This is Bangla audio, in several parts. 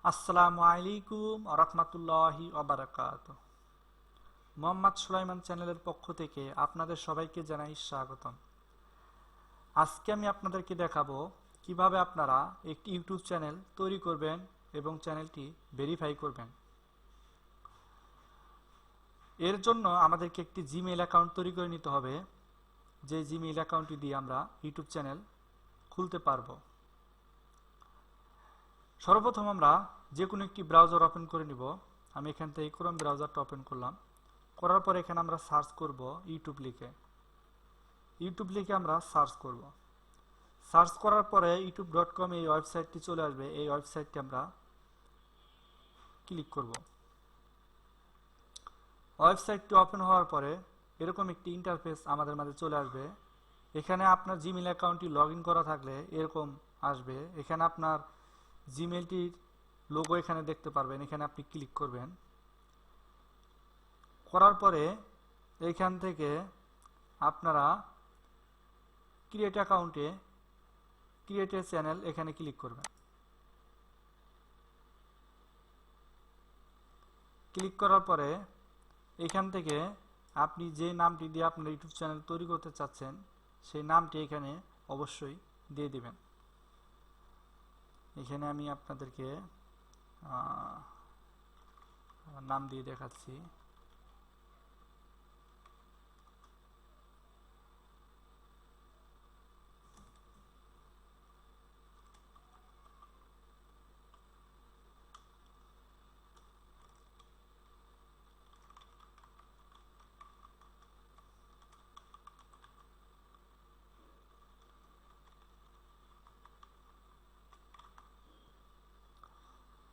আসসালামু আলাইকুম রাহমাতুল্লাহি ওয়া বারাকাতুহু। মোহাম্মদ সুলাইমান চ্যানেলের পক্ষ থেকে আপনাদের সবাইকে জানাই স্বাগতম। আজকে আমি আপনাদেরকে দেখাবো কিভাবে আপনারা একটি ইউটিউব চ্যানেল তৈরি করবেন এবং চ্যানেলটি ভেরিফাই করবেন। এর জন্য আমাদেরকে একটি জিমেইল অ্যাকাউন্ট তৈরি করে নিতে হবে, যে জিমেইল অ্যাকাউন্টটি দিয়ে আমরা ইউটিউব চ্যানেল খুলতে পারবো। সর্বপ্রথম আমরা যে কোনো একটি ব্রাউজার ওপেন করে নিব। আমি এখান থেকে ক্রোম ব্রাউজারটা ওপেন করলাম। করার পরে এখানে আমরা সার্চ করব ইউটিউব লিখে আমরা সার্চ করব। সার্চ করার পরে youtube.com এই ওয়েবসাইটটি চলে আসবে। এই ওয়েবসাইটটি আমরা ক্লিক করব। ওয়েবসাইটটি ওপেন হওয়ার পরে এরকম একটি ইন্টারফেস আমাদের মাঝে চলে আসবে। এখানে আপনার জিমেইল অ্যাকাউন্টটি লগ ইন করা থাকলে এরকম আসবে। এখানে আপনার জিমেইলটির লোগো এখানে দেখতে পারবেন। এখানে আপনি ক্লিক করবেন। করার পরে এইখান থেকে আপনারা ক্রিয়েট অ্যাকাউন্টে ক্রিয়েট এ চ্যানেল এখানে ক্লিক করবেন। ক্লিক করার পরে এখান থেকে আপনি যে নামটি দিয়ে আপনার ইউটিউব চ্যানেল তৈরি করতে চাচ্ছেন সেই নামটি এখানে অবশ্যই দিয়ে দিবেন। এখানে আমি আপনাদেরকে নাম দিয়ে দেখাচ্ছি।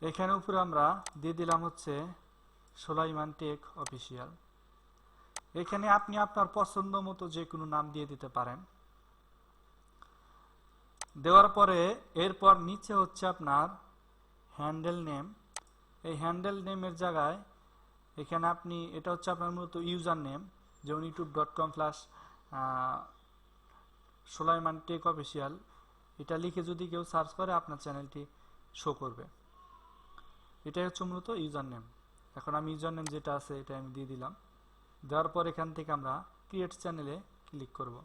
এখানে উপরে আমরা দিয়ে দিলাম হচ্ছে সুলাইমান টেক অফিসিয়াল। এখানে আপনি আপনার পছন্দ মতো যে কোনো নাম দিয়ে দিতে পারেন। দেওয়ার পরে এরপর নিচে হচ্ছে আপনার হ্যান্ডেল নেম। এই হ্যান্ডেল নেমের জায়গায় এখানে আপনি এটা হচ্ছে আপনার মূলত ইউজার নেম, যেমন youtube.com/সুলাইমান টেক অফিসিয়াল। এটা লিখে যদি কেউ সার্চ করে আপনার চ্যানেলটি শো করবে। এটাই হচ্ছে মূলত ইউজার নেম। এখন আমি ইউজার নেম যেটা আছে এটা আমি দিয়ে দিলাম। দেওয়ার পর এখান থেকে আমরা ক্রিয়েট চ্যানেলে ক্লিক করব।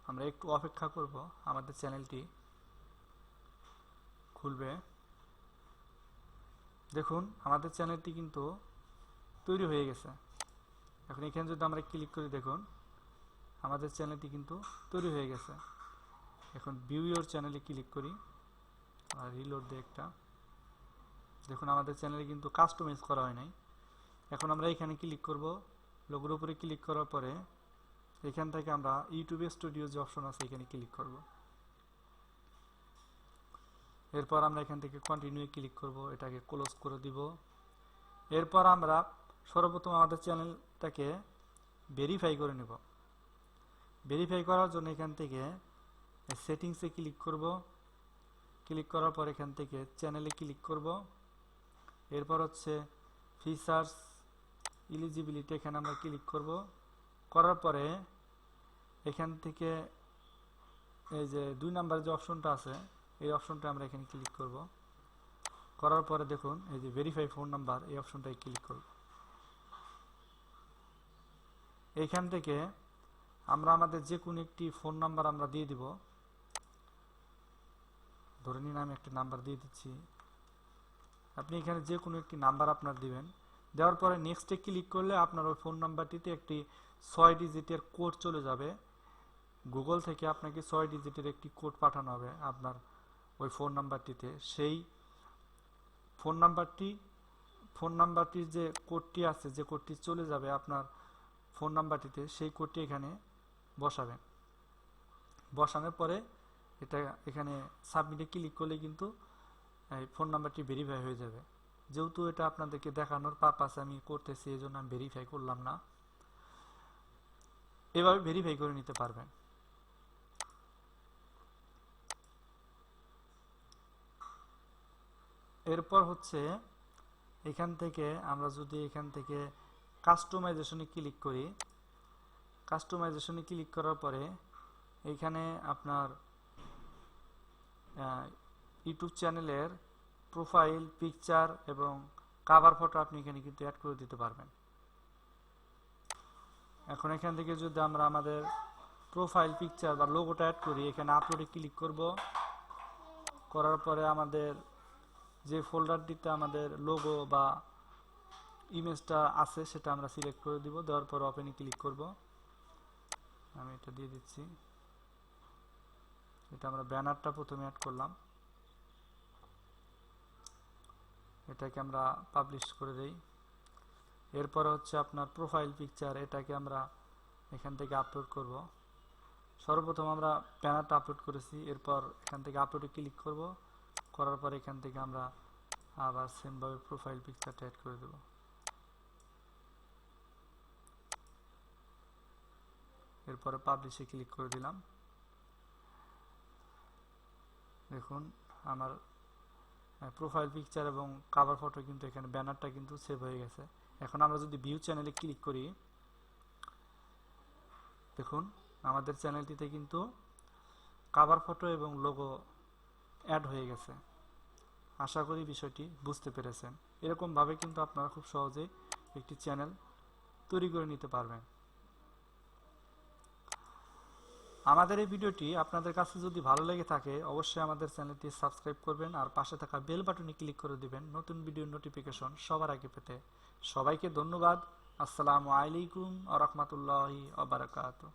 আমরা একটু অপেক্ষা করব, আমাদের চ্যানেলটি খুলবে। দেখুন আমাদের চ্যানেলটি কিন্তু তৈরি হয়ে গেছে। এখন এখানে যদি আমরা ক্লিক করি, দেখুন আমাদের চ্যানেলটি কিন্তু তৈরি হয়ে গেছে। এখন ভিউ ইওর চ্যানেলে ক্লিক করি আর রিলোড দিয়ে একটা। দেখুন আমাদের চ্যানেলে কিন্তু কাস্টমাইজ করা হয় নাই। এখন আমরা এখানে ক্লিক করব। লোগোর উপরে ক্লিক করার পরে এখান থেকে আমরা ইউটিউব স্টুডিও যে অপশন আছে এখানে ক্লিক করব। এরপর আমরা এখান থেকে কন্টিনিউ ক্লিক করব, এটাকে ক্লোজ করে দিব। এরপর আমরা সর্বপ্রথম আমাদের চ্যানেলটাকে ভেরিফাই করে নেব। ভেরিফাই করার জন্য এখান থেকে সেটিংসে ক্লিক করব। ক্লিক করার পর এখান থেকে চ্যানেলে ক্লিক করব। এরপর হচ্ছে ফিচার্স এলিজিবিলিটি, এখানে আমরা ক্লিক করব। করার পরে এখান থেকে এই যে 2 নাম্বার যে অপশনটা আছে এই অপশনটা আমরা এখানে ক্লিক করব। করার পরে দেখুন এই যে ভেরিফাই ফোন নাম্বার, এই অপশনটায় ক্লিক করব। এইখান থেকে আমরা আমাদের যে কোনো একটি ফোন নাম্বার আমরা দিয়ে দিব। ধরে নিন আমি একটা নাম্বার দিয়ে দিচ্ছি। আপনি এখানে যে কোনো একটি নাম্বার আপনার দিবেন। দেওয়ার পরে নেক্সটে ক্লিক করলে আপনার ওই ফোন নাম্বারটিতে একটি 6 ডিজিটের কোড চলে যাবে। গুগল থেকে আপনাকে 6 ডিজিটের একটি কোড পাঠানো হবে আপনার ওই ফোন নাম্বারটিতে। সেই ফোন নাম্বারটির যে কোডটি আছে, যে কোডটি চলে যাবে আপনার ফোন নাম্বারটিতে, সেই কোডটি এখানে বসাবেন। বসানোর পরে এটা এখানে সাবমিটে ক্লিক করলে কিন্তু এই ফোন নাম্বারটি ভেরিফাই হয়ে যাবে। যেহেতু এটা আপনাদেরকে দেখানোর পারপাসে আমি করতেছি, এই জন্য আমি ভেরিফাই করলাম না। এভাবে ভেরিফাই করে নিতে পারবেন। এরপর হচ্ছে এখান থেকে আমরা যদি এখান থেকে কাস্টমাইজেশনে ক্লিক করি, কাস্টমাইজেশনে ক্লিক করার পরে এখানে আপনার ইউটিউব চ্যানেলের প্রোফাইল পিকচার এবং কভার ফটো আপনি এখানে কিন্তু অ্যাড করে দিতে পারবেন। এখন এখান থেকে যদি আমরা আমাদের প্রোফাইল পিকচার বা লোগোটা অ্যাড করি, এখানে আপলোডে ক্লিক করব। করার পরে আমাদের যে ফোল্ডারটিতে আমাদের লোগো বা ইমেজটা আছে সেটা আমরা সিলেক্ট করে দিব। দেওয়ার পর ওপেনে ক্লিক করব। আমি এটা দিয়ে দিচ্ছি। এটা আমরা ব্যানারটা প্রথমে অ্যাড করলাম, এটাকে আমরা পাবলিশ করে দেই। এরপরে হচ্ছে আপনার প্রোফাইল পিকচার, এটাকে আমরা এখান থেকে আপলোড করব। সর্বপ্রথম আমরা ব্যানারটা আপলোড করেছি, এরপর এখান থেকে আপলোডে ক্লিক করব। করার পর এখান থেকে আমরা আবার সেমভাবে প্রোফাইল পিকচারটা অ্যাড করে দেব। এরপরে পাবলিশে ক্লিক করে দিলাম। দেখুন আমার প্রোফাইল পিকচার এবং কভার ফটো কিন্তু এখানে ব্যানারটা কিন্তু সেভ হয়ে গেছে। এখন আমরা যদি ভিউ চ্যানেলে ক্লিক করি, দেখুন আমাদের চ্যানেলটিতে কিন্তু কভার ফটো এবং লোগো অ্যাড হয়ে গেছে। আশা করি বিষয়টি বুঝতে পেরেছেন। এরকমভাবে কিন্তু আপনারা খুব সহজেই একটি চ্যানেল তৈরি করে নিতে পারবেন। আমাদের এই ভিডিওটি আপনাদের কাছে যদি ভালো লেগে থাকে অবশ্যই আমাদের চ্যানেলটি সাবস্ক্রাইব করবেন আর পাশে থাকা বেল বাটনে ক্লিক করে দিবেন নতুন ভিডিওর নোটিফিকেশন সবার আগে পেতে। সবাইকে ধন্যবাদ। আসসালামু আলাইকুম ওয়া রাহমাতুল্লাহি ওয়া বারাকাতুহু।